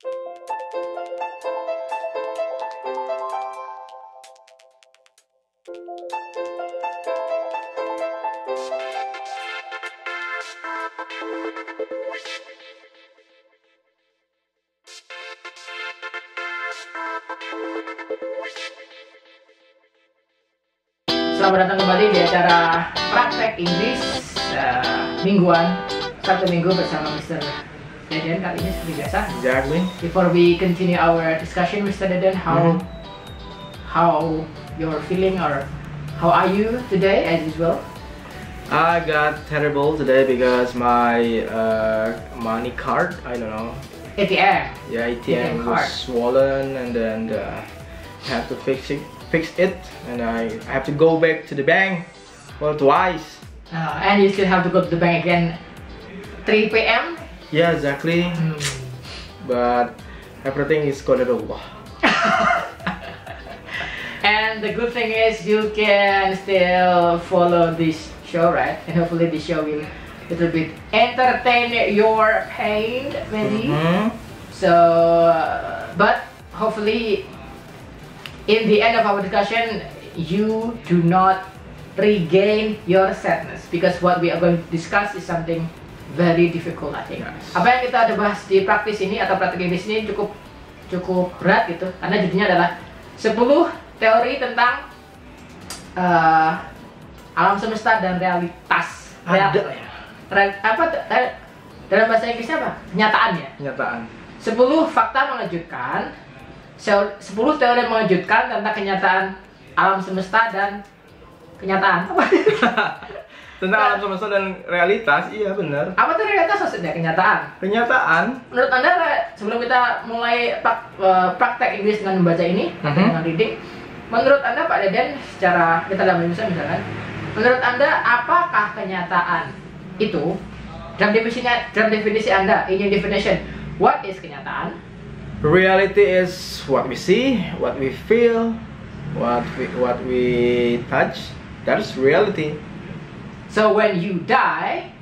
Selamat datang kembali di acara Praktek Inggris mingguan Sabtu Minggu bersama Mr. Deden. Kali ini seperti biasa. Exactly. Before we continue our discussion, Mr. Deden, how you're feeling, or how are you today as usual? I got terrible today because my money card, I don't know. ATM. Yeah, ATM card. was swollen, and then have to fix it, and I have to go back to the bank for twice. And you still have to go to the bank again 3 p.m. Yeah, exactly. But everything is qadarullah. And the good thing is you can still follow this show, right? And hopefully this show will little bit entertain your pain, maybe. So, but hopefully in the end of our discussion, you do not regain your sadness, because what we are going to discuss is something very difficult, I think. Yes. Apa yang kita ada bahas di praktis ini atau praktik Inggris ini cukup berat gitu, karena judulnya adalah 10 teori tentang alam semesta dan realitas. Ada ya? Dalam bahasa Inggrisnya apa? Kenyataan ya? Kenyataan. 10 fakta mengejutkan, 10 teori mengejutkan tentang kenyataan alam semesta dan kenyataan. Apa? Tentang alam semesta dan realitas, iya benar. Apa tuh realitas maksudnya? Kenyataan. Kenyataan. Menurut Anda, sebelum kita mulai praktek Inggris dengan membaca ini, dengan reading, menurut Anda Pak Deden, secara kita dalam Indonesia misalkan, menurut Anda apakah kenyataan itu? Dalam definisi Anda, in your definition, what is kenyataan? Reality is what we see, what we feel, what we touch. That is reality. So when you die,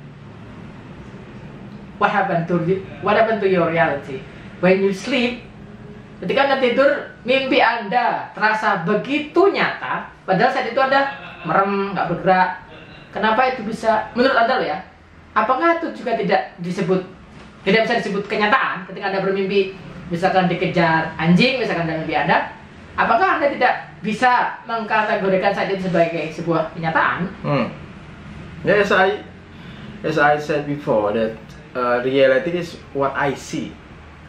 what happened to your reality? When you sleep, ketika Anda tidur, mimpi Anda terasa begitu nyata, padahal saat itu Anda merem, nggak bergerak. Kenapa itu bisa? Menurut Anda loh ya, apakah itu juga tidak bisa disebut kenyataan ketika Anda bermimpi? Misalkan dikejar anjing, misalkan dalam mimpi Anda, apakah Anda tidak bisa mengkategorikan saat itu sebagai sebuah kenyataan? Yes, as I said before, that reality is what I see.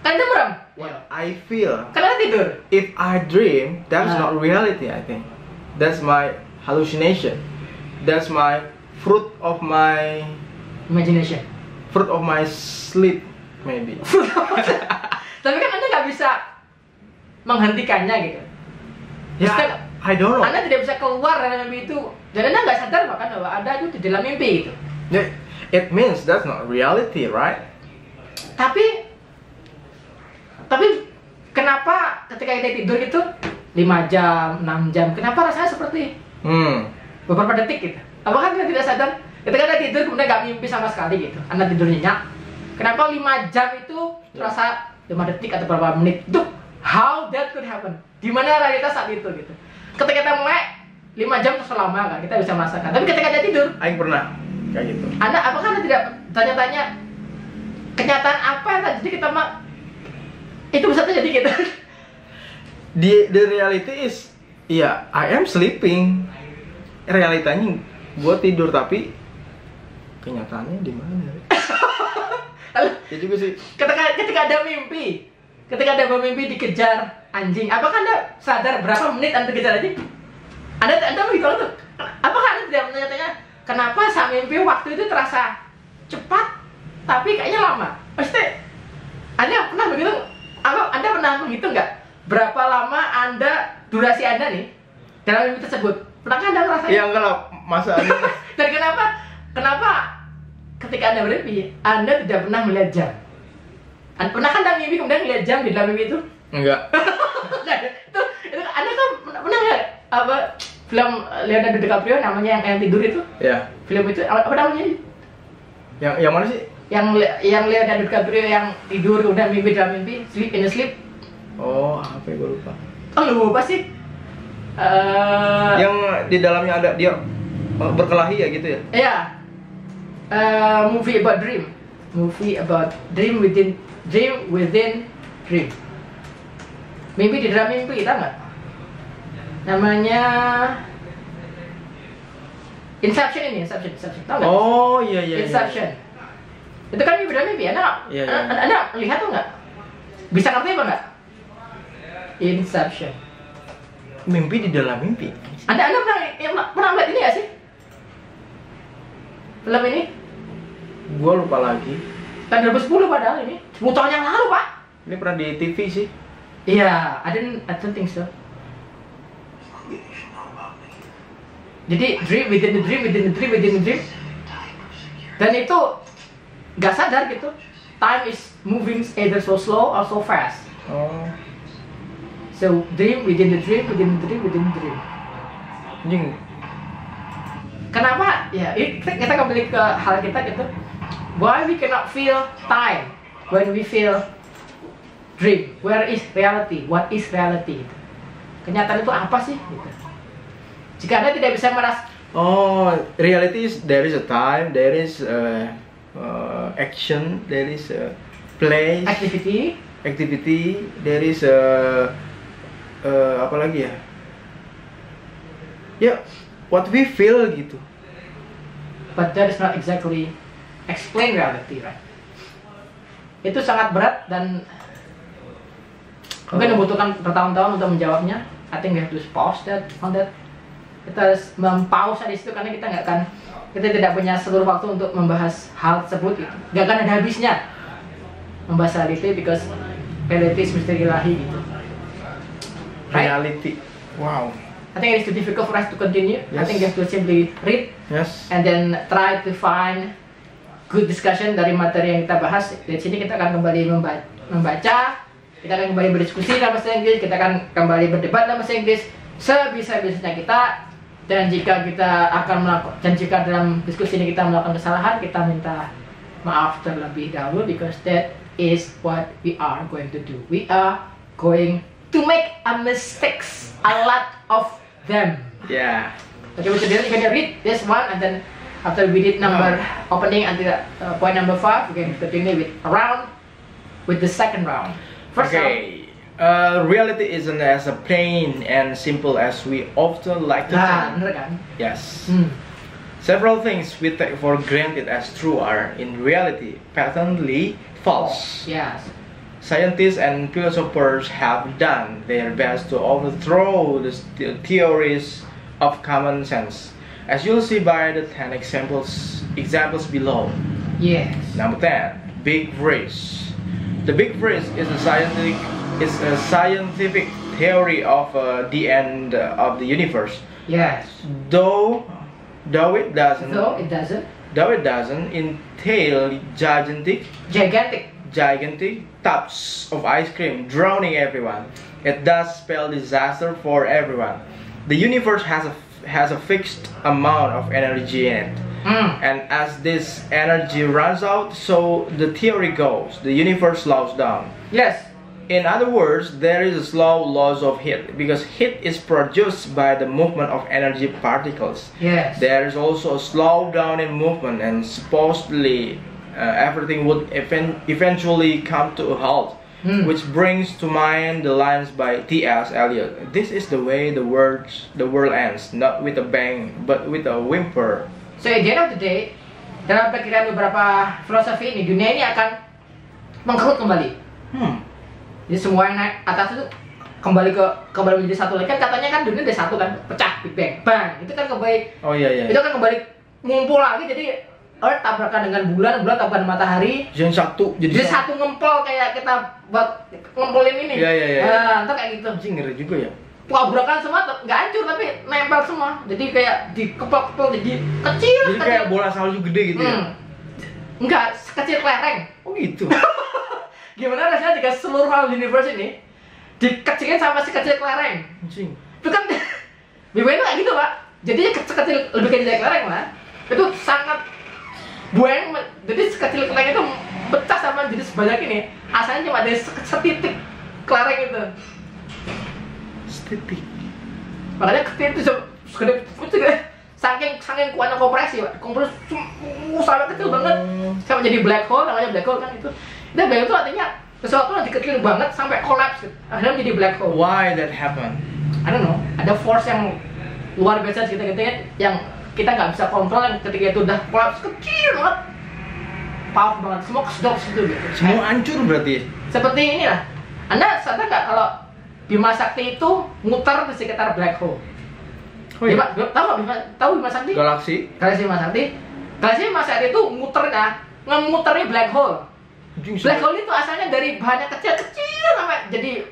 Anda merem? What I feel. Karena tidur? If I dream, that's not reality, I think. That's my hallucination. That's my fruit of my Imagination. Fruit of my sleep, maybe. Tapi kan Anda nggak bisa menghentikannya gitu. Yeah, I don't know. Anda tidak bisa keluar dari mimpi itu, dan Anda nggak sadar bahkan bahwa Anda itu di dalam mimpi gitu. Yeah, it means that's not reality, right? Tapi kenapa ketika kita tidur gitu 5 jam, 6 jam, kenapa rasanya seperti beberapa detik gitu? Apakah Anda tidak sadar? Ketika Anda tidur kemudian nggak mimpi sama sekali gitu, Anda tidur nyenyak. Kenapa 5 jam itu terasa 5 detik atau beberapa menit? Itu how that could happen? Di mana realitas saat itu gitu? Ketika kita melek 5 jam terus lama nggak kita bisa merasakan. Tapi ketika dia tidur, Aing pernah kayak gitu. Apakah Anda tidak tanya-tanya kenyataan apa yang terjadi kita itu bisa terjadi gitu? The reality is, yeah, I am sleeping. Realitanya gue tidur, tapi kenyataannya di mana? Ya juga sih. Ketika ada mimpi, ketika ada mimpi dikejar anjing, apakah Anda sadar berapa menit Anda dikejar anjing? Anda begitu tuh. Apakah Anda tidak bertanya-tanya kenapa saat mimpi waktu itu terasa cepat tapi kayaknya lama? Pasti Anda pernah begitu? Anda pernah menghitung nggak berapa lama durasi Anda nih dalam mimpi tersebut? Pernahkah Anda ngerasain? Ya enggak lah, masa Dan kenapa ketika Anda bermimpi, Anda tidak pernah melihat jam? Pernah kan Anda mimpi kemudian melihat jam di dalam mimpi itu? Enggak. itu Anda kan pernah nggak film Leonardo DiCaprio namanya yang tidur itu? Ya. Film itu apa namanya? Yang mana sih? yang Leonardo DiCaprio yang tidur udah mimpi dalam mimpi, sleep in a sleep. Oh, apa ya, gue lupa. Oh, lu lupa sih? Yang di dalamnya ada dia berkelahi ya gitu ya? Iya. Movie about dream. Movie about dream within dream. Mimpi di dalam mimpi, tau nggak? Namanya Inception ini, Inception, tau nggak? Oh iya iya. Inception. Itu kan mimpi dalam mimpi, Iya, iya. Anda lihat tuh nggak? Bisa ngerti apa nggak? Inception. Mimpi di dalam mimpi. Anda pernah lihat ini nggak sih? Film ini? Gua lupa lagi. Tahun 2010 padahal ini. 10 tahun yang lalu, Pak. Ini pernah di TV sih. Iya, I don't think so. Jadi dream within the dream within the dream within the dream. Dan itu nggak sadar gitu. Time is moving either so slow or so fast. Oh. So dream within the dream within the dream within the dream. Anjing. Kenapa? Ya, kita kembali ke hal kita gitu. Why we cannot feel time when we feel dream? Where is reality? What is reality? Gitu. Kenyataan itu apa sih? Gitu. Jika Anda tidak bisa merasa, Oh, reality is there is a time, there is action, there is a place, activity, there is apa lagi ya? Ya, what we feel gitu. but that is not exactly explain reality, right? Itu sangat berat dan mungkin membutuhkan bertahun-tahun untuk menjawabnya. I think we have to pause on that. Kita harus mempause di situ karena kita tidak punya seluruh waktu untuk membahas hal tersebut gitu. Gak akan ada habisnya membahas reality because reality is misteri ilahi gitu. Right? Reality. Wow. I think it is too difficult for us to continue. I Yes. think we have to simply read Yes. and then try to find good discussion dari materi yang kita bahas. Dari sini kita akan kembali membaca, kita akan kembali berdiskusi dalam bahasa Inggris, kita akan kembali berdebat dalam bahasa Inggris sebisa-bisanya kita. Dan jika dalam diskusi ini kita melakukan kesalahan, kita minta maaf terlebih dahulu because that is what we are going to do. We are going to make a mistakes, a lot of them. Yeah. Okay, we're gonna read this one and then after we did opening until point number 5, we can continue with the second round. First round. Okay. Reality isn't as plain and simple as we often like to Nah, think. bener kan? Yes. Hmm. Several things we take for granted as true are, in reality, patently false. Yes. Scientists and philosophers have done their best to overthrow the theories of common sense, as you'll see by the 10 examples below. Yes. Number 10, Big Freeze. The Big Freeze is a scientific theory of the end of the universe. Yes. Though it doesn't entail gigantic tubs of ice cream drowning everyone. It does spell disaster for everyone. The universe has a fixed amount of energy in it. And as this energy runs out, so the theory goes, the universe slows down. Yes. In other words, there is a slow loss of heat because heat is produced by the movement of energy particles. Yes. There is also a slowdown in movement, and supposedly everything would eventually come to a halt, which brings to mind the lines by T.S. Eliot. This is the way the world ends, not with a bang, but with a whimper. So at the end of the day, dalam perkiraan beberapa filosofi ini, dunia ini akan mengkerut kembali. Jadi semua yang naik atas itu kembali menjadi satu lagi. Kan katanya kan dunia dari satu kan, pecah, Big Bang, bang. Itu kan kembali. Oh iya. Itu kan kembali ngumpul lagi. Jadi Earth tabrakan dengan bulan tabrakan matahari. Jadi satu. Jadi satu ngempol kayak kita buat ngempolin ini. Iya. Nah, itu kayak gitu. Anjing, ngeri juga ya. Tabrakan semua nggak hancur tapi nempel semua. Jadi kayak dikepel-kepel jadi kecil. Jadi kayak bola salju gede gitu ya. Enggak, sekecil kelereng. Oh gitu. Gimana rasanya jika seluruh hal universe ini dikecilin sampai sekecil kelereng? Anjing. Itu kan Big Bang itu kayak gitu, Pak. Jadinya lebih kecil dari kelereng lah. Itu sangat buang, jadi sekecil keleng itu pecah sama jadi sebanyak ini. Asalnya cuma dari setitik kelereng itu. Setitik. Makanya ketika itu segede saking kuatnya kompresi, Pak. Kompresi sangat kecil banget. Sampai jadi black hole, namanya black hole kan itu. Dan black hole itu artinya sesuatu yang kecil banget sampai collapse gitu. Akhirnya menjadi black hole. Why that happen? I don't know. Ada force yang luar biasa kita yang kita nggak bisa kontrol, yang ketika itu udah collapse kecil banget, powerful banget, semua kesedot situ gitu. Semua hancur berarti. Seperti inilah. Anda sadar nggak kalau Bima Sakti itu muter di sekitar black hole? Oh iya? Tahu Bima Sakti? Galaksi Bima Sakti. Galaksi Bima Sakti itu muternya ngemuteri black hole. Black hole itu asalnya dari bahannya kecil-kecil sampai jadi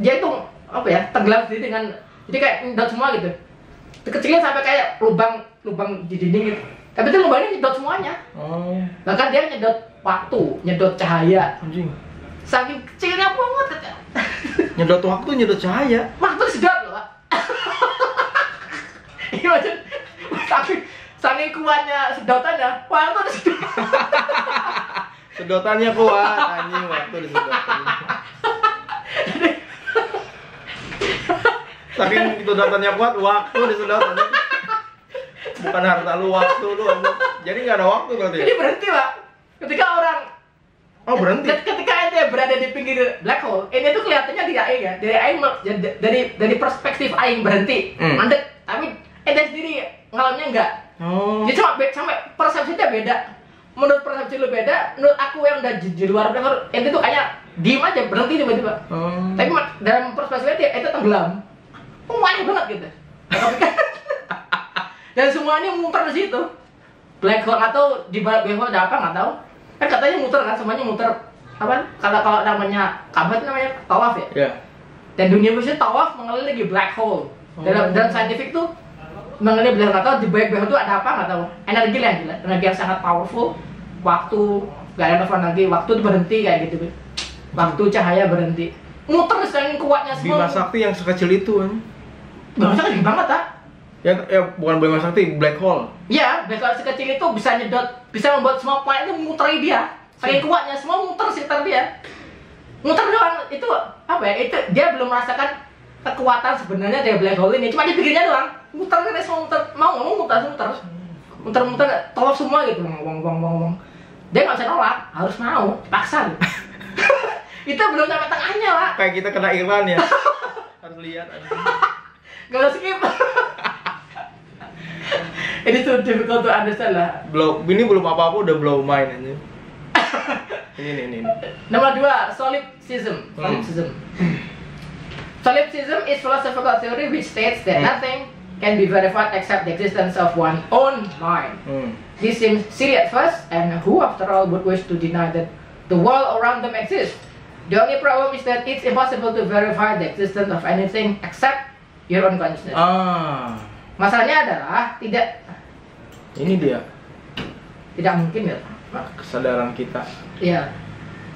dia itu apa ya, tenggelam sendiri dengan, jadi kayak nyedot semua gitu. Kecilnya sampai kayak lubang di dinding gitu. Tapi itu lubangnya nyedot semuanya. Bahkan dia nyedot waktu, nyedot cahaya. Anjing. Saking kecilnya banget. Nyedot waktu, nyedot cahaya. Waktu disedot loh, Pak. Iya, macam saking kuatnya sedotannya, waktu disedot. Sedotannya kuat, anjing, waktu disedot. Saking sedotannya kuat, waktu disedot. Bukan harta lu, waktu lu. Jadi nggak ada waktu berarti. Jadi berhenti, Pak. Ketika orang berhenti. Ketika ente berada di pinggir black hole, ini tuh kelihatannya tidak ya. Dari perspektif aing berhenti, mandek. Tapi ente sendiri ngalamnya enggak. Jadi sampai persepsinya beda. Menurut persepsi lu beda, menurut aku yang udah di luar black hole, ente tuh kayak diem aja, berhenti tiba-tiba. Tapi dalam perspektif ente tenggelam. Banyak banget gitu. Dan semuanya muter di situ. Black hole atau di bawah black hole ada apa nggak tahu. Kan katanya muter kan, semuanya muter. Apa? Kalau namanya Ka'bah itu namanya tawaf ya. Yeah. Dan dunia manusia tawaf mengelilingi black hole. Dalam scientific tuh mengelilingi black hole, nggak tahu di bawah black hole itu ada apa nggak tahu. Energi lah, gila. Energi yang sangat powerful. Waktu nggak ada energi, waktu itu berhenti kayak gitu. Waktu cahaya berhenti. Muter saking kuatnya semua. Bima Sakti yang sekecil itu kan. Bima Sakti gede banget, tak? Ya bukan Bima Sakti, black hole. Iya, black hole sekecil itu bisa nyedot, bisa membuat semua planet itu mengutari dia. Saking kuatnya, semua muter sekitar dia. Muter doang, itu apa ya? Itu dia belum merasakan kekuatan sebenarnya dari black hole ini. Cuma dia pikirnya doang, muter kan semua muter, mau nggak mau muter, tolak semua gitu, wong. Dia nggak bisa nolak, harus mau, paksa. Gitu. Itu belum sampai tengahnya, Pak. Kayak kita kena iklan ya. Harus lihat. Gak usah skip. Ini tuh difficult to understand lah. Ini belum apa-apa udah blow mind aja. Ini. Nomor 2, solipsism. Solipsism is philosophical theory which states that nothing can be verified except the existence of one's own mind. This seems silly at first, and who after all would wish to deny that the world around them exists? The only problem is that it's impossible to verify the existence of anything except your own consciousness. Masalahnya adalah ini dia. Tidak mungkin ya. Kesadaran kita. Iya.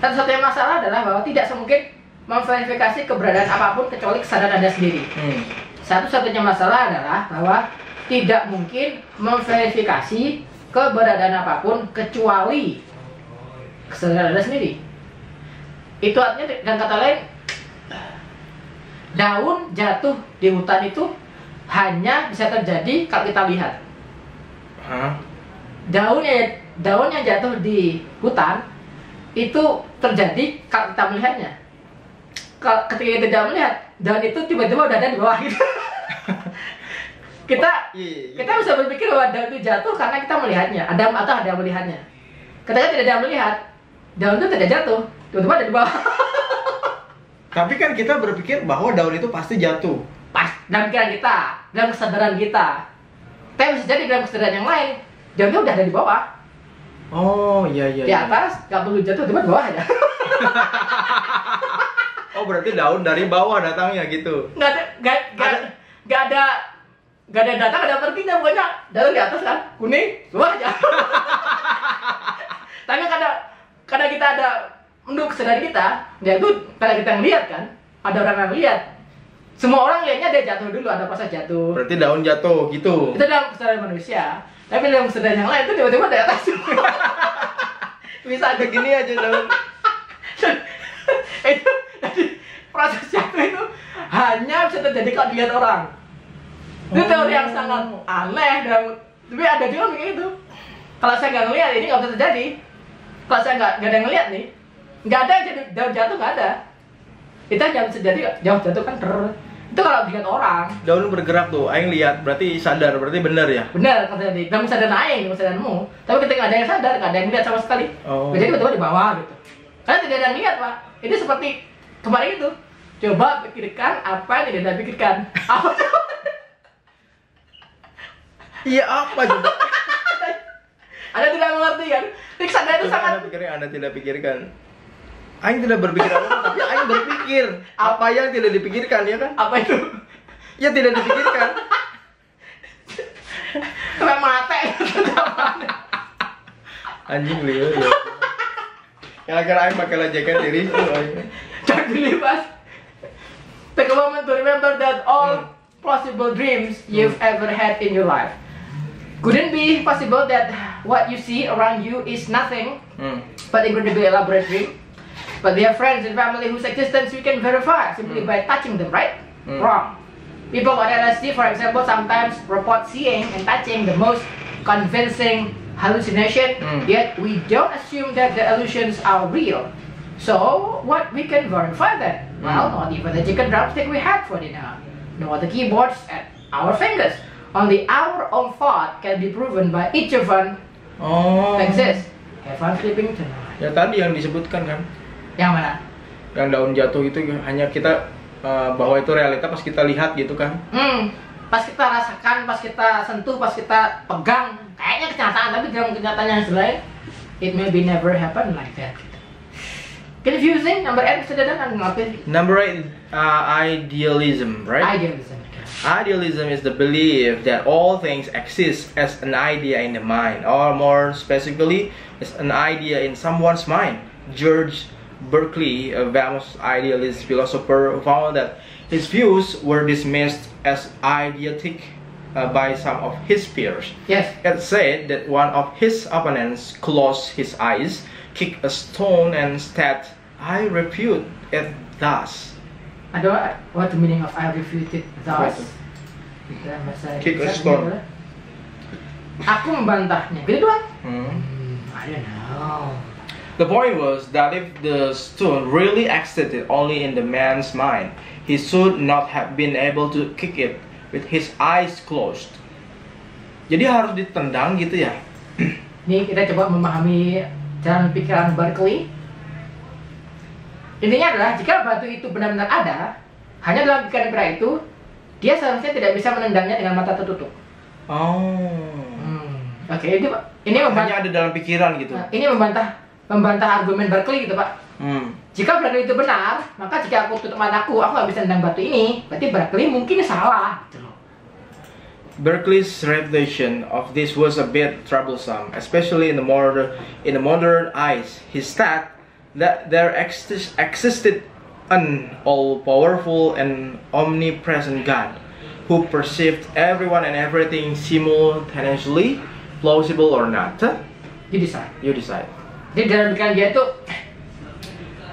Satu-satunya masalah adalah bahwa tidak semungkin memverifikasi keberadaan apapun kecuali kesadaran Anda sendiri. Satu-satunya masalah adalah bahwa tidak mungkin memverifikasi keberadaan apapun kecuali kesadaran Anda sendiri. Itu artinya dengan kata lain, daun jatuh di hutan itu hanya bisa terjadi kalau kita lihat. Daun yang jatuh di hutan itu terjadi kalau kita melihatnya. Kalau ketika kita tidak melihat, daun itu tiba-tiba udah ada di bawah gitu. kita bisa berpikir bahwa daun itu jatuh karena kita melihatnya, ada yang melihatnya. Ketika tidak ada yang melihat, daun itu tidak jatuh, tiba-tiba ada di bawah. Tapi kan kita berpikir bahwa daun itu pasti jatuh. Pas dalam pikiran kita, dalam kesadaran kita. Tapi bisa jadi dalam kesadaran yang lain, daunnya udah ada di bawah. Oh iya. Di atas, nggak perlu jatuh, cuma di bawah aja. Oh berarti daun dari bawah datangnya gitu? Nggak ada datang, ada perginya, pokoknya daun di atas kan, kuning, bawah aja. Tapi karena kita ada menurut kesadaran kita, ya itu karena kita ngeliat kan, ada orang yang lihat. Semua orang lihatnya dia jatuh dulu, ada pas jatuh. Berarti daun jatuh gitu. Itu dalam kesadaran manusia. Tapi yang sedang yang lain itu tiba-tiba di atas. Bisa aja Begini aja dong. itu jadi proses jatuh itu hanya bisa terjadi kalau dilihat orang. Itu teori yang sangat aneh dan tapi ada juga kayak gitu. Kalau saya nggak ngelihat ini nggak bisa terjadi. Kalau saya nggak ada yang ngelihat nih, nggak ada yang jadi jauh nggak ada. Itu hanya bisa jadi jauh jatuh kan itu kalau dilihat orang. Daun bergerak tuh, aing lihat berarti sadar, berarti benar ya? Benar terjadi. Dan sadar aing, sadarmu. Tapi ketika nggak ada yang sadar, nggak ada yang lihat sama sekali. Jadi tiba-tiba di bawah gitu. Karena tidak ada yang lihat pak. Ini seperti kemarin itu. Coba pikirkan apa yang tidak Anda pikirkan. Apa? Iya apa juga? Anda tidak mengerti kan? Sadar itu sangat. Anda tidak pikirkan. Aing tidak berpikir apa, tapi Aing berpikir apa yang tidak dipikirkan ya kan? Apa itu? Ya tidak dipikirkan. Sampai mate. Anjing liur ya. Gara-gara Aing pakai lejekan diri itu Aing. Jangan dilibas. Take a moment to remember that all possible dreams you've ever had in your life couldn't be possible that what you see around you is nothing but incredibly elaborate dream. But they are friends and family whose existence we can verify simply by touching them, right? Wrong. People on LSD, for example, sometimes report seeing and touching the most convincing hallucination, yet we don't assume that the illusions are real. So, what we can verify then? Well, not even the chicken drumstick we had for dinner, nor the keyboards at our fingers. Only our own thought can be proven by each of them exists. Have fun sleeping tonight. Ya tadi yang disebutkan kan? Yang mana? Yang daun jatuh itu hanya kita bahwa itu realita pas kita lihat gitu kan? Pas kita rasakan, pas kita sentuh, pas kita pegang, kayaknya kenyataan, tapi dalam kenyataannya yang lain, it may be never happen like that. Confusing. Number 8 sudah dan ngapain? Number 8, idealism, right? Idealism. Idealism is the belief that all things exist as an idea in the mind, or more specifically, as an idea in someone's mind. George Berkeley, a famous idealist philosopher, found that his views were dismissed as idiotic by some of his peers. Yes. It said that one of his opponents closed his eyes, kicked a stone, and said, "I refute it thus." Ada what the meaning of I refute it thus? Dalam bahasa Kick a Indonesia stone. adalah, aku membantahnya. Gitu doang. I don't know. The point was that if the stone really existed only in the man's mind, he should not have been able to kick it with his eyes closed. Jadi harus ditendang gitu ya? Nih kita coba memahami jalan pikiran Berkeley. Intinya adalah jika batu itu benar-benar ada, hanya dalam pikiran itu, dia seharusnya tidak bisa menendangnya dengan mata tertutup. Oke, ini Hanya ada dalam pikiran gitu. Ini membantah argumen Berkeley gitu pak. Jika Berkeley itu benar, maka jika aku tutup mataku, aku nggak bisa nendang batu ini. Berarti Berkeley mungkin salah. Gitu loh. Berkeley's reputation of this was a bit troublesome, especially in the modern eyes. He said that there existed an all-powerful and omnipresent God who perceived everyone and everything simultaneously, plausible or not. You decide. You decide. Jadi dalam pikiran dia itu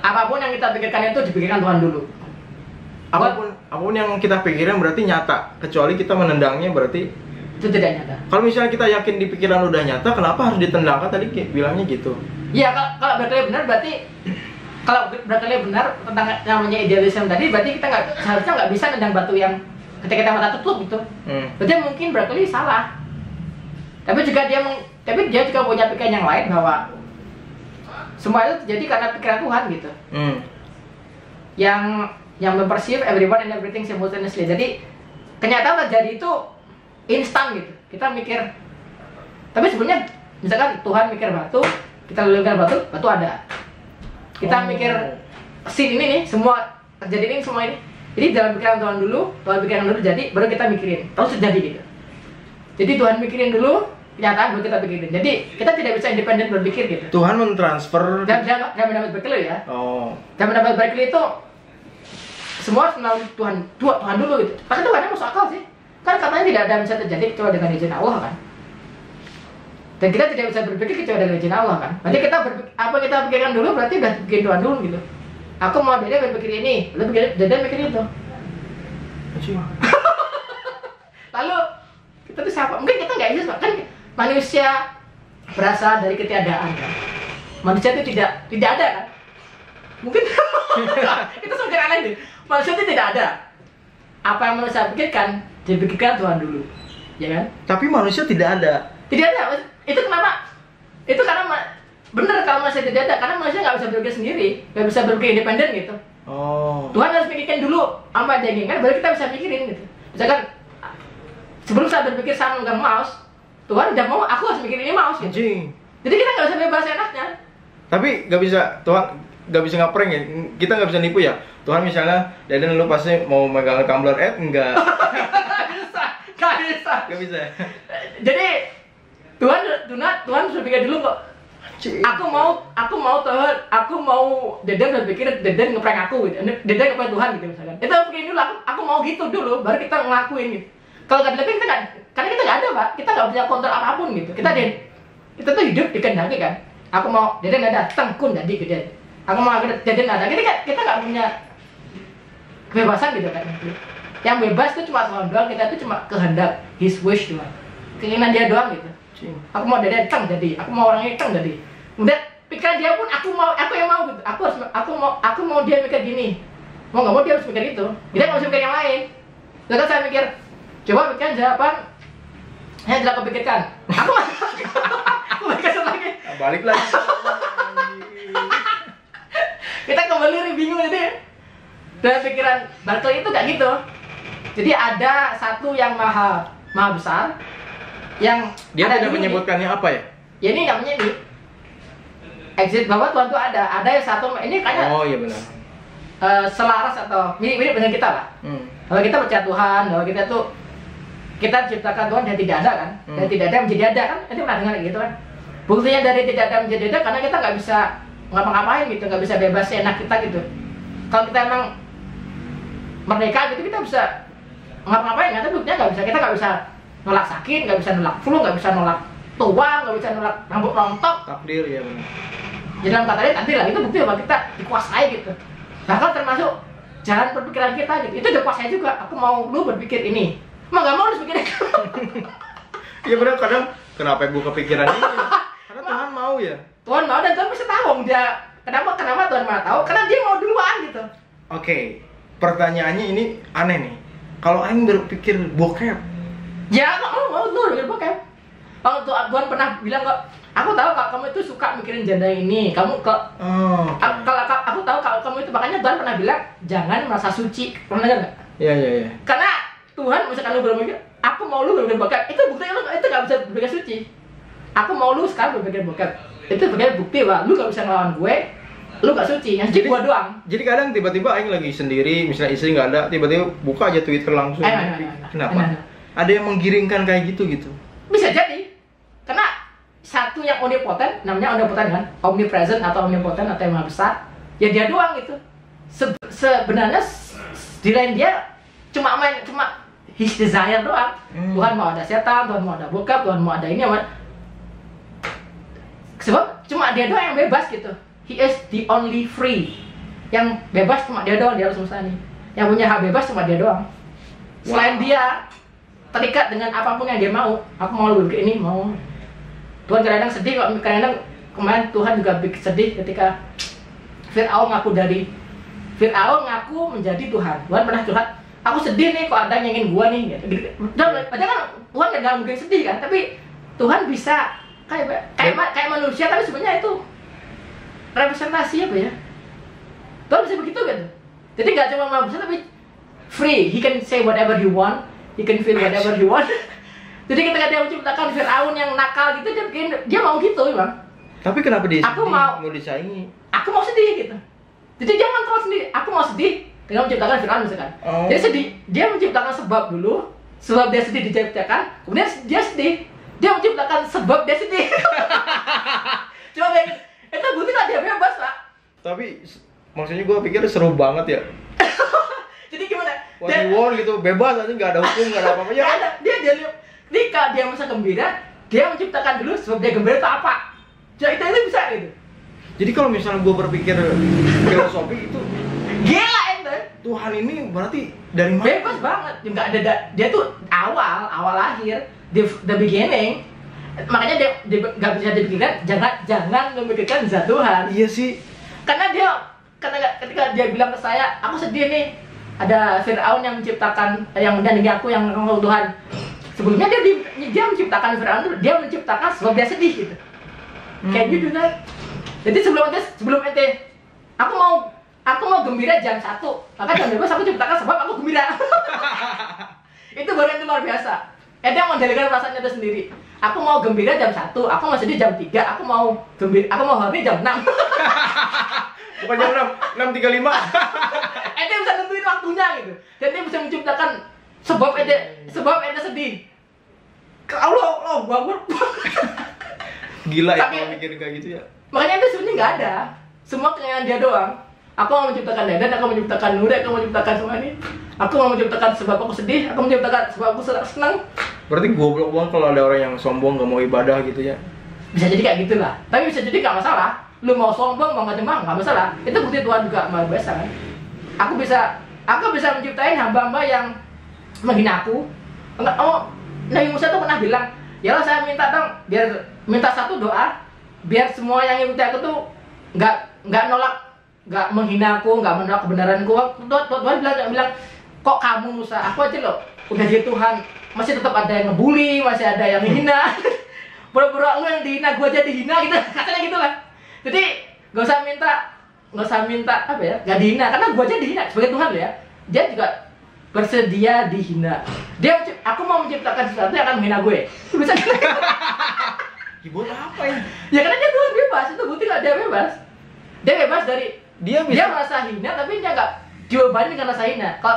apapun yang kita pikirkan itu dipikirkan Tuhan dulu. Apapun yang kita pikirin berarti nyata, kecuali kita menendangnya berarti itu tidak nyata. Kalau misalnya kita yakin di pikiran udah nyata, kenapa harus ditendangkan? Tadi bilangnya gitu. Iya, kalau Berkeley benar berarti kalau Berkeley benar tentang namanya idealisme tadi, berarti kita seharusnya nggak bisa nendang batu yang ketika kita mata tutup gitu. Berarti mungkin Berkeley salah. Tapi dia juga punya pikiran yang lain bahwa semua itu terjadi karena pikiran Tuhan gitu. Yang memperceive everyone and everything simultaneously. Jadi kenyataan terjadi itu instan gitu. Kita mikir, tapi sebenarnya misalkan Tuhan mikir batu, kita lulukan batu ada. Kita mikir scene ini nih, semua terjadi ini semua ini. Jadi dalam pikiran Tuhan dulu jadi, baru kita mikirin, terus terjadi gitu. Jadi Tuhan mikirin dulu, kenyataan baru kita pikirin. Jadi kita tidak bisa independen berpikir gitu. Tuhan mentransfer. Dan mendapat Berkeley ya. Dan mendapat Berkeley itu semua melalui Tuhan dulu gitu. Karena Tuhan masuk akal sih. Kan katanya tidak ada yang bisa terjadi kecuali dengan izin Allah kan. Dan kita tidak bisa berpikir kecuali dari izin Allah kan. Berarti kita apa kita pikirkan dulu berarti udah bikin Tuhan dulu gitu. Aku mau Deden berpikir ini, lu Deden mikir itu. Lalu kita tuh siapa? Mungkin kita nggak bisa kan manusia berasal dari ketiadaan kan. Manusia itu tidak ada kan. Mungkin kita semakin aneh deh. Manusia itu tidak ada. Apa yang manusia pikirkan, dipikirkan Tuhan dulu, ya kan? Tapi manusia tidak ada. Tidak ada. Itu kenapa? Itu karena bener kalau manusia tidak ada, karena manusia nggak bisa berpikir sendiri, nggak bisa berpikir independen gitu. Oh. Tuhan harus pikirkan dulu apa yang dia inginkan, baru kita bisa mikirin gitu. Misalkan sebelum saya berpikir saya memegang mouse, Tuhan udah mau aku harus mikirin ini mouse gitu. Anjing. Jadi kita nggak bisa bebas enaknya. Tapi nggak bisa, Tuhan nggak bisa ngaprank ya. Kita nggak bisa nipu ya. Tuhan misalnya, Deden lu pasti mau megang tumbler enggak. Nggak bisa. Nggak bisa. Jadi Tuhan harus berpikir dulu kok. Aku mau Tuhan, aku mau Deden berpikir Deden ngeprank aku gitu. Deden ngeprank Tuhan gitu misalkan. Itu pikirin dulu, aku mau gitu dulu, baru kita ngelakuin gitu. Kalau nggak dilakuin kita nggak, karena kita nggak ada Pak, kita nggak punya kontrol apapun gitu. Kita tuh hidup dikehendaki kan. Aku mau Deden ada, tengkun jadi gede. Aku mau Deden ada, kita nggak punya kebebasan gitu kan. Yang bebas itu cuma Tuhan doang, kita tuh cuma kehendak, His wish doang, keinginan dia doang gitu. Aku mau Deden teng jadi, aku mau orang ini teng jadi. Kemudian pikiran dia pun aku yang mau gitu. Aku mau dia mikir gini. Mau nggak mau dia harus mikir itu. Dia nggak bisa mikir yang lain. Lalu saya mikir, coba pikirkan jawaban yang tidak kepikirkan. Aku mikir lagi. Balik lagi. Kita kembali bingung jadi. Dan pikiran Barclay itu nggak gitu. Jadi ada satu yang maha besar. Yang dia tidak menyebutkannya apa ya? Ya ini namanya ini exit bahwa Tuhan itu ada yang satu ini kayaknya oh iya benar selaras atau mirip dengan kita lah. Kalau kita percaya Tuhan, bahwa kita ciptakan Tuhan dan tidak ada kan, dan tidak ada menjadi ada kan, itu pernah dengar gitu kan. Buktinya dari tidak ada menjadi ada karena kita nggak bisa ngapa-ngapain gitu, nggak bisa bebas enak kita gitu. Kalau kita emang merdeka gitu kita bisa ngapa-ngapain, tapi buktinya nggak bisa, kita nggak bisa nolak sakit, nggak bisa nolak flu, nggak bisa nolak tua, nggak bisa nolak rambut rontok. Takdir ya benar. Jadi dalam kata lain takdir lah, itu bukti bahwa kita dikuasai gitu. Bahkan termasuk jalan berpikiran kita gitu, itu dikuasai juga. Aku mau lu berpikir ini, mau nggak mau lu berpikir itu. Iya benar, kadang kenapa gue kepikiran ini? Karena Tuhan mau ya. Tuhan mau dan Tuhan bisa tahu dia kenapa Tuhan mau tahu, karena dia mau duluan gitu. Oke, pertanyaannya ini aneh nih. Kalau Aing berpikir bokep, ya kok mau lu berpikir bokep? Kalau Tuhan pernah bilang kok, aku tahu kalau kamu itu suka mikirin janda ini, kamu kok. Kalau aku tahu kalau kamu itu, makanya Tuhan pernah bilang jangan merasa suci, pernah dengar nggak? Iya. Karena Tuhan misalkan lu berpikir, aku mau lu berpikir bokep, itu buktinya lu itu nggak bisa berpikir suci. Aku mau lu sekarang berpikir bokep, itu bukti bahwa lu nggak bisa ngelawan gue, lu nggak suci, yang suci gua doang. Jadi kadang tiba-tiba Aing lagi sendiri, misalnya istri nggak ada, tiba-tiba buka aja Twitter langsung. Kenapa? Ada yang menggiringkan kayak gitu? Bisa jadi, karena satu yang omnipotent, namanya omnipotent kan, omnipresent atau omnipotent atau yang maha besar, ya dia doang gitu. Sebenarnya di lain dia cuma his desire doang. Tuhan mau ada setan, Tuhan mau ada bokap, Tuhan mau ada ini, sebab cuma dia doang yang bebas gitu. He is the only free. Yang bebas cuma dia doang di alam semesta ini. Yang punya hak bebas cuma dia doang. Selain dia terikat dengan apapun yang dia mau. Aku mau lu kayak ini, mau. Tuhan kadang-kadang sedih kok, kadang-kadang kemarin Tuhan juga bikin sedih ketika Fir'aun ngaku menjadi Tuhan. Tuhan pernah curhat, aku sedih nih kok ada yang ingin gua nih. Padahal kan Tuhan nggak mungkin sedih kan, tapi Tuhan bisa kayak manusia, tapi sebenarnya itu representasi apa ya? Tuhan bisa begitu kan? Jadi nggak cuma manusia tapi free. He can say whatever he want, he can feel whatever he want. Jadi ketika dia menciptakan Fir'aun yang nakal gitu, dia mau gitu bang. Tapi kenapa dia sedih? Mau disaingi? Aku mau sedih gitu. Jadi dia kontrol sendiri. Aku mau sedih dengan menciptakan Fir'aun misalkan. Jadi sedih, dia menciptakan sebab dulu. Sebab dia sedih diciptakan, kemudian dia sedih. Dia menciptakan sebab dia sedih. Coba bayangin, itu bukti kan dia bebas pak. Tapi maksudnya gue pikir seru banget ya. Jadi gimana? What you want gitu, bebas aja, nggak ada hukum, nggak ada apa-apa ya. Dia kalau dia merasa gembira, dia menciptakan dulu sebab dia gembira itu apa. Jadi itu bisa gitu. Jadi kalau misalnya gue berpikir filosofi itu gila ente. Tuhan ini berarti dari mana? Bebas banget. Nggak ada dia tuh awal lahir the beginning. Makanya dia nggak bisa dipikirkan jangan memikirkan zat Tuhan. Iya sih. Karena ketika dia bilang ke saya, aku sedih nih. Ada Firaun yang menciptakan yang menandingi aku yang ngomong Tuhan. Sebelumnya dia menciptakan Firaun itu dia menciptakan sebab dia sedih gitu. Kayak gitu kan. Jadi sebelum ente aku mau gembira jam 1. Maka jam 12 aku ciptakan sebab aku gembira. Itu baru yang luar biasa. Ente yang mengendalikan perasaannya itu sendiri. Aku mau gembira jam 1, aku mau sedih jam 3, aku mau horny jam 6. Bukan jam 6, 6.35. Ente bisa nentuin waktunya gitu. Jadi bisa menciptakan sebab ente sedih. Allah, bangun. Gila ya Tapi- kalau mikirin kayak gitu ya. Makanya itu sebenarnya nggak ada. Semua keinginan dia doang. Aku mau menciptakan Dadan, aku mau menciptakan Nura, aku mau menciptakan semua ini. Aku mau menciptakan sebab aku sedih, aku menciptakan sebab aku senang. Berarti goblok banget kalau ada orang yang sombong gak mau ibadah gitu ya. Bisa jadi kayak gitulah. Tapi bisa jadi nggak masalah. Lu mau sombong, mau ngejembang, nggak masalah. Itu bukti Tuhan juga maha biasa kan. Aku bisa menciptain hamba-hamba yang menghina aku. Enggak, Nabi Musa tuh pernah bilang, ya Allah saya minta dong, biar minta satu doa, biar semua yang ngikuti aku tuh nggak nolak, nggak menghina aku, nggak menolak kebenaranku. Tuhan bilang, kok kamu Musa, aku aja loh, udah jadi Tuhan, masih tetap ada yang ngebully, masih ada yang menghina. Pura-pura lu yang dihina, gua aja dihina gitu, katanya gitu lah. Jadi nggak usah minta apa ya, nggak dihina, karena gua aja dihina sebagai Tuhan loh ya. Dia juga bersedia dihina. Aku mau menciptakan sesuatu yang akan menghina gue. Itu bisa gitu. Buat apa ya? Ya karena dia Tuhan bebas, itu bukti kalau dia bebas. Dia bebas dari Dia bisa. dia merasa hina tapi dia nggak diobani dengan rasa hina. Kalau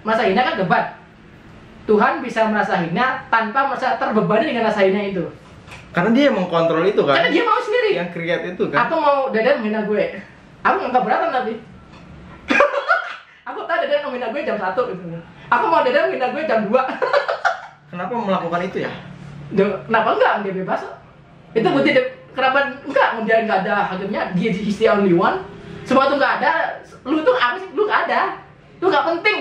merasa hina kan beban. Tuhan bisa merasa hina tanpa merasa terbebani dengan rasa hina itu. Karena dia yang mengkontrol itu kan. Karena dia mau sendiri. Yang create itu kan. Aku mau Dadan menghina gue. Aku nggak keberatan tapi. Aku tahu Dadan menghina gue jam 1 gitu. Aku mau Dadan menghina gue jam 2. Kenapa melakukan itu ya? Kenapa enggak? Dia bebas. Itu bukti kenapa enggak? Dia nggak ada hakimnya. Dia is the only one. Semua itu nggak ada. Lu tuh apa sih? Lu nggak ada. Lu nggak penting.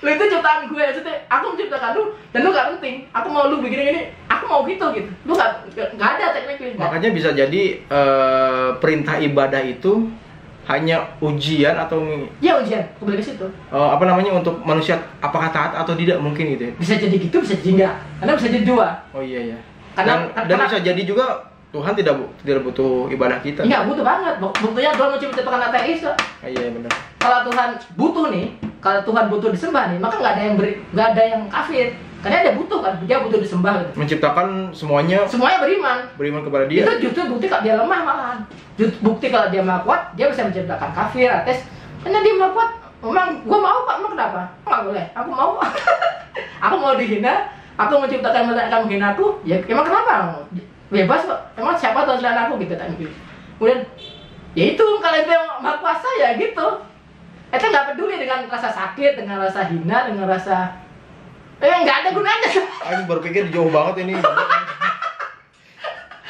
Lu itu ciptaan gue. Maksudnya, aku menciptakan lu dan lu nggak penting. Aku mau lu begini gini. Aku mau gitu. Lu nggak ada tekniknya. Makanya bisa jadi perintah ibadah itu hanya ujian atau Ya ujian. Kembali ke situ. apa namanya untuk manusia apakah taat atau tidak mungkin gitu ya. Bisa jadi gitu, bisa jadi enggak. Karena bisa jadi dua. Oh iya ya. Karena Dan bisa jadi juga Tuhan tidak butuh ibadah kita. Enggak butuh banget. Buktinya Tuhan mau menciptakan ateis kok. Iya benar. Kalau Tuhan butuh nih, kalau Tuhan butuh disembah nih, maka nggak ada yang kafir. Karena dia butuh kan, dia butuh disembah gitu. Menciptakan semuanya Beriman kepada dia. Itu justru bukti kalau dia lemah malahan. Bukti kalau dia maha kuat, dia bisa menciptakan kafir, ateis. Karena dia maha kuat. Memang gua mau Pak, emang kenapa? Nggak boleh. Aku mau. Aku mau dihina, aku menciptakan mereka akan menghina aku. Ya emang kenapa? Bebas kok. Emang siapa Tuhan selain aku gitu kan gitu. Kemudian ya itu kalau itu maha kuasa ya gitu. Itu nggak peduli dengan rasa sakit, dengan rasa hina, dengan rasa nggak ada gunanya. Aku berpikir jauh banget ini.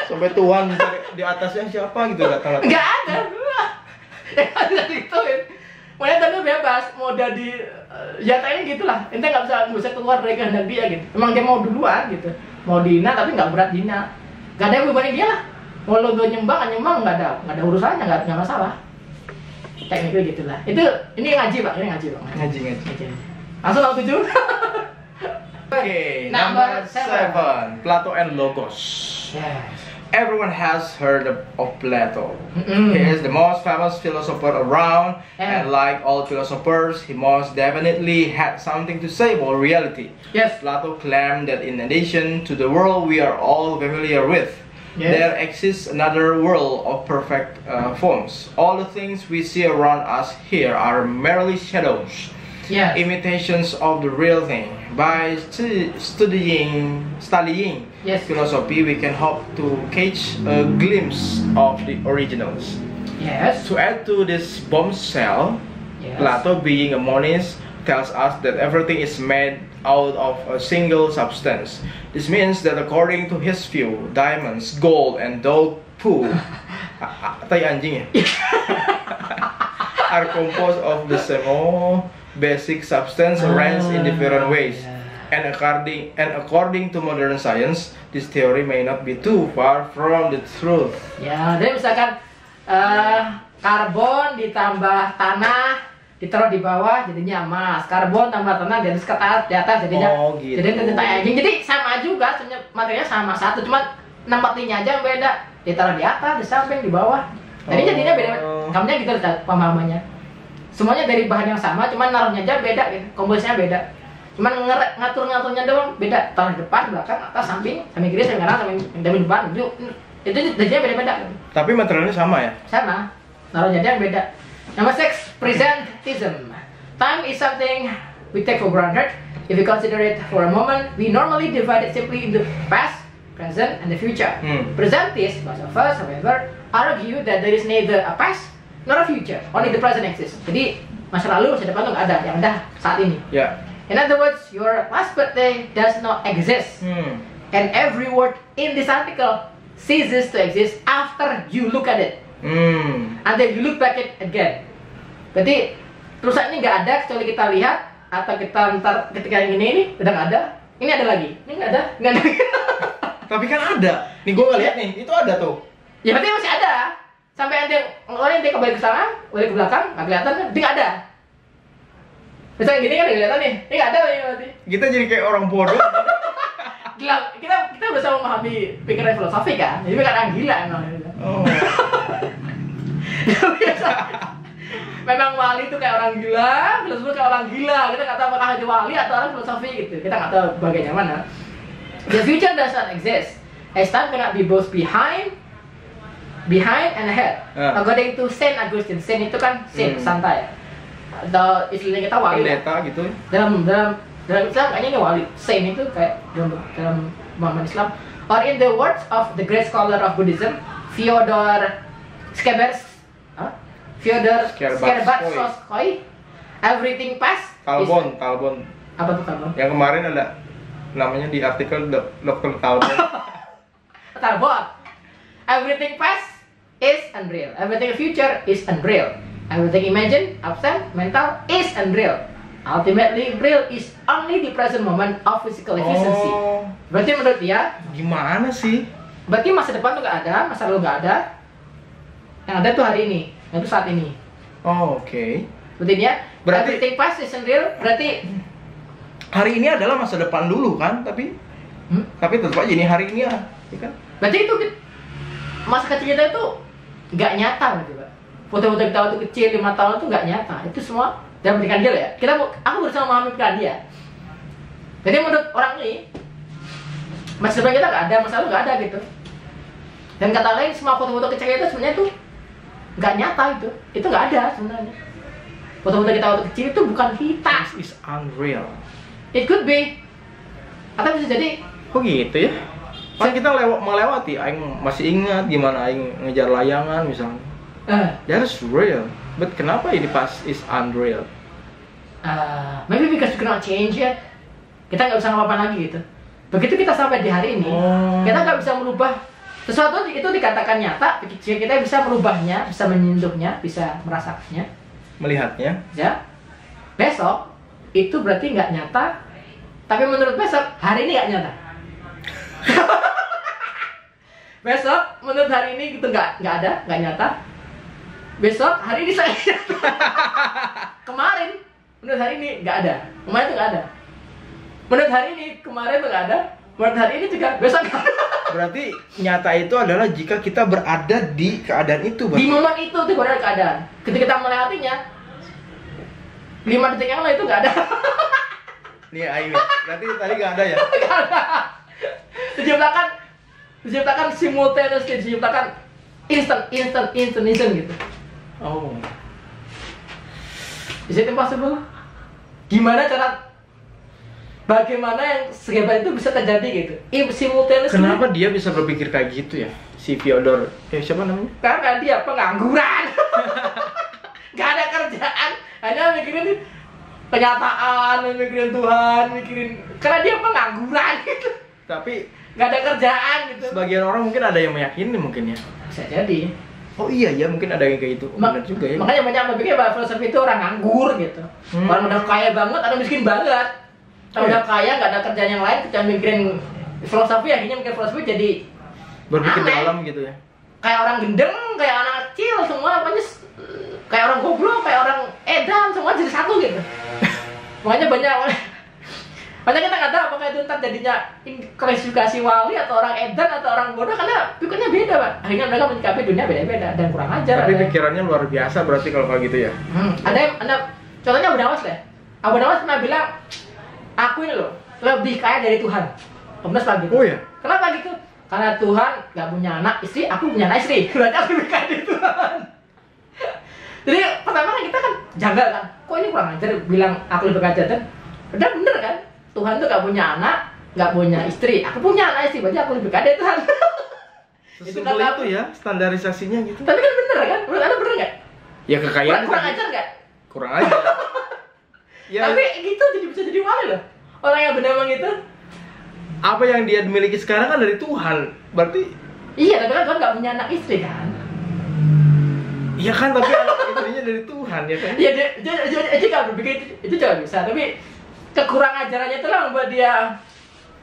Sampai Tuhan di atasnya siapa gitu datang. Nggak ada. Ya ada gituin. Makanya tadi bebas mau jadi ya kayaknya gitulah. Ente nggak bisa keluar dari kehendak dia gitu. Emang dia mau duluan gitu. Mau dihina tapi nggak berat dihina. Nggak ada yang bebanin dia lah. Mau lo nyembah nggak ada urusannya, nggak masalah. Tekniknya gitulah. Ini ngaji Pak, ini ngaji Pak. Ngaji. Langsung nomor 7. Okay, Number number 7. Plato and Logos. Yes. Everyone has heard of Plato. Mm-mm. He is the most famous philosopher around, Yeah. and like all philosophers, he most definitely had something to say about reality. Yes. Plato claimed that in addition to the world we are all familiar with, Yes. there exists another world of perfect forms. All the things we see around us here are merely shadows, Yes. imitations of the real thing. By studying Yes. philosophy, we can hope to catch a glimpse of the originals. Yes. To add to this bombshell, Yes. Plato, being a monist, tells us that everything is made out of a single substance. This means that according to his view, diamonds, gold, and dog poo tai anjing ya are composed of the same basic substance arranged in different ways. And according to modern science, this theory may not be too far from the truth. Ya, jadi misalkan karbon ditambah tanah ditaruh di bawah jadinya emas, karbon tambah tanah di atas jadinya gitu. jadi anjing. Jadi sama juga, sebenarnya materinya sama satu, cuma tempatnya aja yang beda. Ditaruh di atas, di samping, di bawah. Jadi jadinya beda. Kamunya gitu pemahamannya. Semuanya dari bahan yang sama, cuma naruhnya aja beda gitu, komposisinya beda. Cuman ngatur-ngaturnya doang beda, taruh depan, belakang, atas, samping kiri, samping kanan, samping depan. Itu jadinya beda-beda. Tapi materialnya sama ya? Sama, naruhnya aja yang beda. Number 6, presentism. Time is something we take for granted. If we consider it for a moment, we normally divide it simply into past, present, and the future. Presentists, most of us, however, argue that there is neither a past nor a future, only the present exists. Jadi masa lalu, masa depan tuh nggak ada, yang ada saat ini. Yeah. In other words, your last birthday does not exist, and every word in this article ceases to exist after you look at it. Until you look back it again. Berarti tulisan ini nggak ada kecuali kita lihat, atau kita ntar ketika yang ini udah nggak ada. Ini ada lagi, ini nggak ada. Tapi kan ada. Nih gue nggak lihat nih, itu ada tuh. Ya berarti masih ada. Sampai nanti orang yang kembali ke sana, balik ke belakang, nggak kelihatan kan? Dia nggak ada. Misalnya gini kan kelihatan nih, ini nggak ada nih berarti. Kita jadi kayak orang bodoh. Gila, kita berusaha memahami pikiran filosofi kan, jadi bukan orang gila emang. Biasa. Memang wali itu kayak orang gila, filosofi kayak orang gila. Kita nggak tahu apakah itu wali atau orang filosofi gitu. Kita nggak tahu bagiannya mana. The future does not exist, as time cannot be both behind and ahead. According to Saint Augustine, Saint itu kan Saint santai. Atau istilahnya kita wali. Pendeta gitu. Dalam Islam kayaknya ini wali. Saint itu kayak dalam pemahaman Islam. Or in the words of the great scholar of Buddhism, Fyodor Skyarbatskoy, everything past. Talbon. Apa tuh Talbon? Yang kemarin ada namanya di artikel Dr. Talbon. Talbon. Everything past is unreal. Everything future is unreal. Everything imagined, absent, mental is unreal. Ultimately, real is only the present moment of physical efficiency. Berarti menurut dia, gimana sih? Berarti masa depan tuh nggak ada, masa lalu nggak ada. Yang ada tuh hari ini, yang itu saat ini. Oke. Berarti dia, everything past is unreal. Berarti hari ini adalah masa depan dulu kan, tapi tetap aja ini hari ini ya kan? Berarti itu masa kecil kita itu nggak nyata berarti Pak. Foto-foto kita waktu kecil 5 tahun itu nggak nyata. Itu semua dalam pikiran dia ya. Aku berusaha memahami pikiran dia. Jadi menurut orang ini masa depan kita nggak ada, masa lalu nggak ada gitu. Dan kata lain semua foto-foto kecil itu sebenarnya itu nggak nyata itu. Itu nggak ada sebenarnya. Foto-foto kita waktu kecil itu bukan kita. This is unreal. It could be. Atau bisa jadi. Kok gitu ya? Pas kita melewati, Aing masih ingat gimana Aing ngejar layangan misalnya. That is real, but kenapa ini pas is unreal? Maybe because we cannot change it. Kita nggak bisa ngapa-ngapain lagi gitu. Begitu kita sampai di hari ini, kita nggak bisa merubah sesuatu itu dikatakan nyata. Kita bisa merubahnya, bisa menyentuhnya, bisa merasakannya, melihatnya. Ya, besok itu berarti nggak nyata. Tapi menurut besok hari ini nggak nyata. Besok menurut hari ini itu nggak ada, nggak nyata. Besok hari ini saya kemarin menurut hari ini nggak ada, kemarin itu nggak ada. Menurut hari ini kemarin itu nggak ada, menurut hari ini juga besok nggak ada. Berarti nyata itu adalah jika kita berada di keadaan itu. Di momen itu tuh berada keadaan. Ketika kita melewatinya 5 detik yang lalu itu nggak ada. Nih Aing, berarti tadi nggak ada ya? Nggak ada. Diciptakan simultaneously, diciptakan instant gitu. Oh. Is it impossible? Bagaimana yang sehebat itu bisa terjadi gitu? Simultaneously. Kenapa dia bisa berpikir kayak gitu ya? Si Fyodor, siapa namanya? Karena dia pengangguran. Gak ada kerjaan, hanya mikirin kenyataan, mikirin Tuhan, karena dia pengangguran gitu. Tapi nggak ada kerjaan gitu. Sebagian orang mungkin ada yang meyakini mungkin ya. Bisa jadi. Oh iya ya, mungkin ada yang kayak gitu. Benar juga ya. Makanya banyak berpikir bahwa filosofi itu orang nganggur gitu. Orang udah kaya banget atau miskin banget. Kalau udah kaya nggak ada kerjaan yang lain, kita mikirin filosofi, akhirnya mikir filosofi jadi berpikir aneh. dalam gitu ya. Kayak orang gendeng, kayak anak kecil, semua apanya kayak orang goblok, kayak orang edan, semua jadi satu gitu. Makanya banyak kita nggak tahu apakah itu ntar jadinya klasifikasi wali atau orang edan atau orang bodoh, karena pikirnya beda, Pak. Akhirnya mereka menyikapi dunia beda-beda dan kurang ajar. Tapi pikirannya luar biasa berarti kalau kayak gitu ya. Ada contohnya Abu Nawas deh. Abu Nawas pernah bilang, aku ini loh lebih kaya dari Tuhan. Abu Nawas pernah gitu. Oh ya. Kenapa gitu? Karena Tuhan nggak punya anak istri, aku punya anak istri. Berarti aku lebih kaya dari Tuhan. Jadi pertama kan kita kan janggal kan, kok ini kurang ajar bilang aku lebih kaya dan udah bener kan? Tuhan tuh gak punya anak, gak punya istri. Aku punya anak istri, berarti aku lebih kaya dari Tuhan. Sesimpel itu ya standarisasinya gitu. Tapi kan bener kan? Menurut Anda bener nggak? Ya kekayaan. Kurang ajar nggak? Kurang ajar. Ya. Tapi gitu jadi bisa jadi wali loh. Orang yang benar gitu. Apa yang dia miliki sekarang kan dari Tuhan. Berarti. Iya, tapi kan Tuhan gak punya anak istri kan? Iya kan, tapi anak istrinya dari Tuhan ya kan? Iya, dia gak berpikir itu juga bisa. Tapi kekurang ajarannya itu lah membuat dia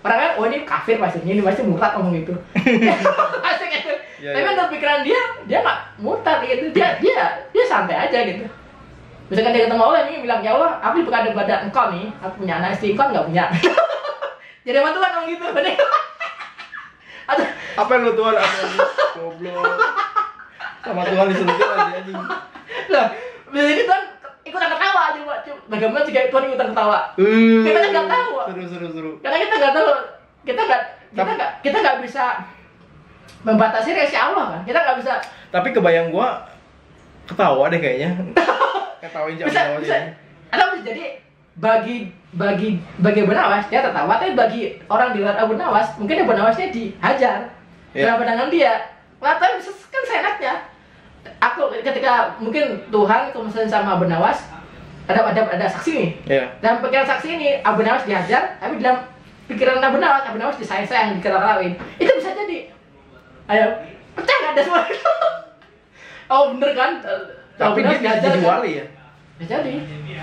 orang kan, oh ini kafir pasti, ini pasti murtad ngomong gitu. Asik gitu. Ya, tapi untuk pikiran dia nggak murtad gitu, dia santai aja gitu. Misalkan dia ketemu Allah ini bilang, ya Allah, aku lebih kaya daripada engkau nih, aku punya anak istri, engkau nggak punya. Jadi sama Tuhan ngomong gitu, bener. Apa yang lu Tuhan goblok. Sama Tuhan disentuh aja anjing. Loh, jadi Tuhan ikutan ketawa aja, Pak. Bagaimana jika Tuhan ikutan ketawa? Kita kan nggak tahu. Seru. Karena kita nggak tahu, kita nggak bisa membatasi reaksi Allah kan. Kita nggak bisa. Tapi kebayang gua ketawa deh kayaknya. Ketawain jam bisa. Atau bisa jadi bagi Abu Nawas dia tertawa, tapi bagi orang di luar Abu Nawas mungkin Abu Nawasnya dihajar. Dalam pandangan dia. Nah, tapi kan seenaknya. Aku ketika mungkin Tuhan misalnya sama Abu Nawas ada saksi nih. Dalam pikiran saksi ini Abu Nawas dihajar, tapi dalam pikiran Abu Nawas disayang-sayang, diketawain. Itu bisa jadi. Ayo, percaya nggak ada semua itu? Oh bener kan? Tapi dia bisa jadi wali ya? Bisa jadi.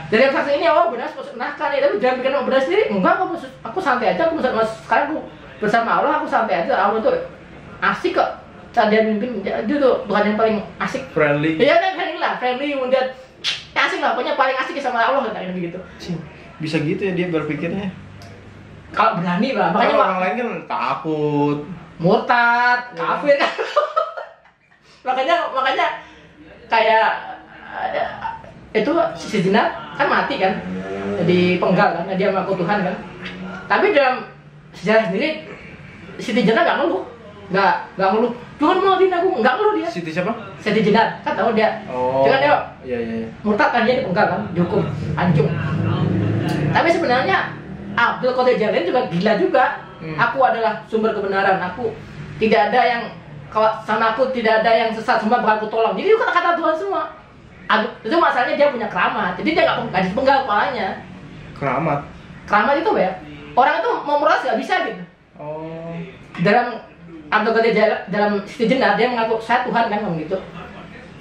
Dari yang saksi ini, oh Abu Nawas masuk neraka nih, tapi dalam pikiran Abu Nawas sendiri, enggak, aku santai aja, sekarang aku bersama Allah, aku santai aja, Allah tuh asik kok. Saat dia mimpin, dia tuh Tuhan yang paling asik. Friendly. Iya kan, friendly, kemudian asik lah, pokoknya paling asik sama Allah katanya begitu. Bisa gitu ya dia berpikirnya. Kalau berani lah, makanya orang lain kan takut, murtad, kafir kan. makanya kayak itu si Zina kan mati kan, jadi penggal kan, dia mengaku Tuhan kan. Tapi dalam sejarah sendiri Siti Jenar nggak ngeluh. Tuhan maafin aku, nggak ngeluh dia. Siti siapa? Siti Jenar, kan tahu dia. Oh. Jangan dia. Iya. Murtad kan dia dipenggal kan, dihukum, hancur. Tapi sebenarnya Abdul Qadir Jailani juga gila juga. Aku adalah sumber kebenaran. Aku tidak ada yang sama aku tidak ada yang sesat, semua bakal aku tolong. Jadi itu kata-kata Tuhan semua. Itu masalahnya dia punya keramat. Jadi dia nggak dipenggal kepalanya. Keramat itu ya. Orang itu mau meras nggak bisa gitu. Oh. Dalam Abdul Qadir Jailani, dalam Siti Jenar dia mengaku saya Tuhan kan ngomong gitu.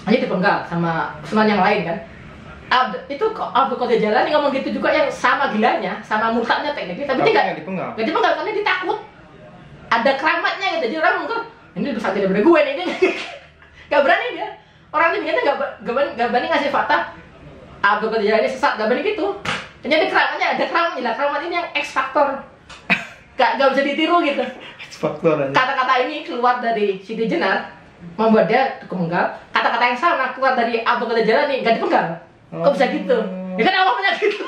Hanya dipenggal sama kesenangan yang lain kan. Abdul Qadir Jailani ngomong gitu juga yang sama gilanya, sama murtadnya tekniknya, tapi dia nggak dipenggal karena dia takut. Ada keramatnya gitu. Jadi orang mungkin ini udah sakit daripada gue nih, dia nggak berani dia. Orang ini ternyata nggak berani ngasih fakta Abdul Qadir Jailani sesat, nggak berani gitu. Ternyata keramatnya ada keramat ini yang X faktor. Nggak bisa ditiru gitu. X faktor aja. Kata-kata ini keluar dari Siti Jenar membuat dia kepenggal. Kata-kata yang sama keluar dari Abdul Qadir Jailani nggak dipenggal. Kok bisa gitu? Ya kan Allah punya gitu.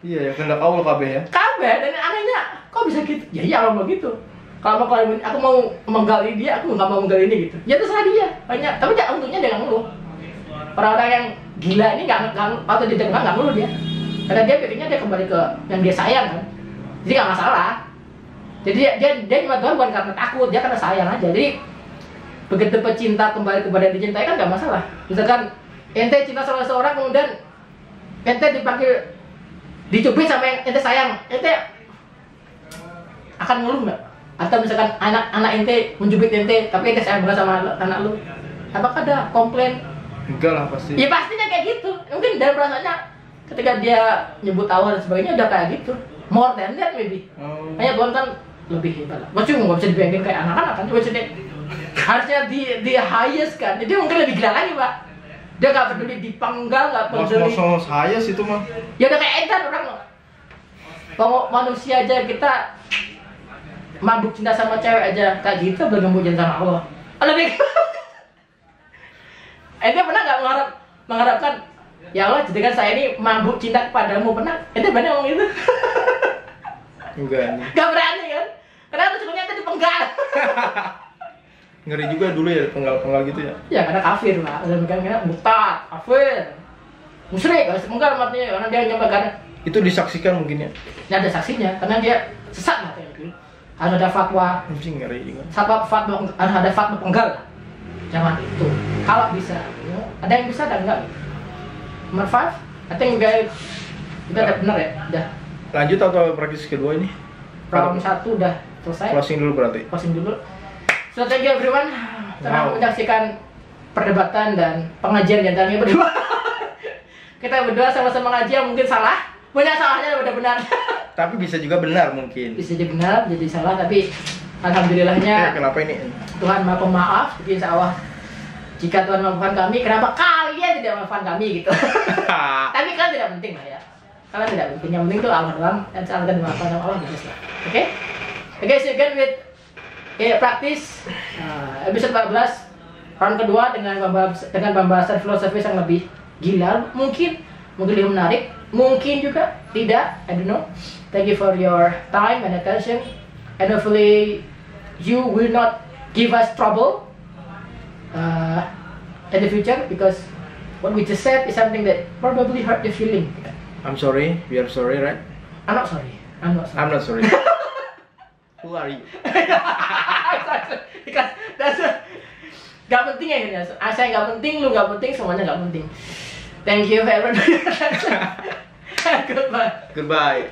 Iya ya, kehendak Allah KB ya. KB, dan anehnya kok bisa gitu? Ya iya Allah mau gitu. Kalau aku mau menggali dia, aku nggak mau menggali ini gitu. Ya terserah dia, banyak. Tapi untungnya dia nggak ngeluh. Orang-orang yang gila ini atau dia nggak ngeluh dia. Karena dia pikirnya dia kembali ke yang dia sayang kan. Jadi nggak masalah. Jadi dia cuma Tuhan bukan karena takut, dia karena sayang aja. Jadi begitu pecinta kembali kepada yang dicintai kan nggak masalah. Misalkan ente cinta sama seorang kemudian ente dipanggil dicubit sama yang ente sayang, ente akan ngeluh nggak? Atau misalkan anak ente mencubit ente, tapi ente sayang banget sama anak lu, apakah ada komplain? Enggak lah pasti. Ya pastinya kayak gitu. Mungkin dari perasaannya ketika dia nyebut awal dan sebagainya udah kayak gitu. More than that maybe. Hanya Tuhan kan lebih hebat. Maksudnya nggak bisa dibayangin kayak anak-anak kan, maksudnya harusnya di highest kan. Jadi mungkin lebih gila lagi pak. Dia nggak peduli dipenggal, nggak peduli. Mas saya sih itu mah. Ya udah kayak Edan orang. Manusia aja kita mabuk cinta sama cewek aja kayak gitu, belum cinta sama Allah. Lebih. Ente pernah nggak mengharapkan ya Allah jadikan saya ini mabuk cinta kepadamu, pernah? Ente pernah ngomong itu? Enggak. Gak berani kan? Karena sesungguhnya ente dipenggal. Ngeri juga dulu ya penggal gitu ya. Ya karena kafir pak, udah mikirnya murtad, kafir, musyrik, penggal matinya karena dia nyobakan. Itu disaksikan mungkin ya? Ini ada saksinya, karena dia sesat lah kayak gitu. Ada fatwa. Mungkin ngeri juga. Ada fatwa penggal. Jangan itu. Kalau bisa, ya. Ada yang bisa dan enggak. Nomor 5, I think guys, kita udah benar ya, udah. Lanjut atau praktis kedua ini? Round 1 udah selesai. Closing dulu berarti. Closing dulu. So thank you everyone telah menyaksikan perdebatan dan pengajian di antara berdua. Kita berdua sama-sama ngaji yang mungkin salah, punya salahnya benar-benar. Tapi bisa juga benar mungkin. Bisa jadi benar, jadi salah, tapi alhamdulillahnya kenapa ini? Tuhan maha pemaaf. Jadi insya Allah jika Tuhan memaafkan kami, kenapa kalian tidak memaafkan kami gitu? Tapi kalian tidak penting lah ya. Kalian tidak penting, yang penting itu Allah doang, dan saat kalian dimaafkan sama Allah bisa lah. Oke? Oke, see you again with praktis episode 14 round kedua dengan pembahasan filosofis yang lebih gila, mungkin lebih menarik, mungkin juga tidak, I don't know. Thank you for your time and attention, and hopefully you will not give us trouble in the future, because what we just said is something that probably hurt the feeling. I'm sorry, we are sorry, right? I'm not sorry. I'm not sorry. Who are you? Because that's gak penting ya, saya gak penting, lu gak penting, semuanya gak penting. Thank you for everyone. Goodbye. Goodbye.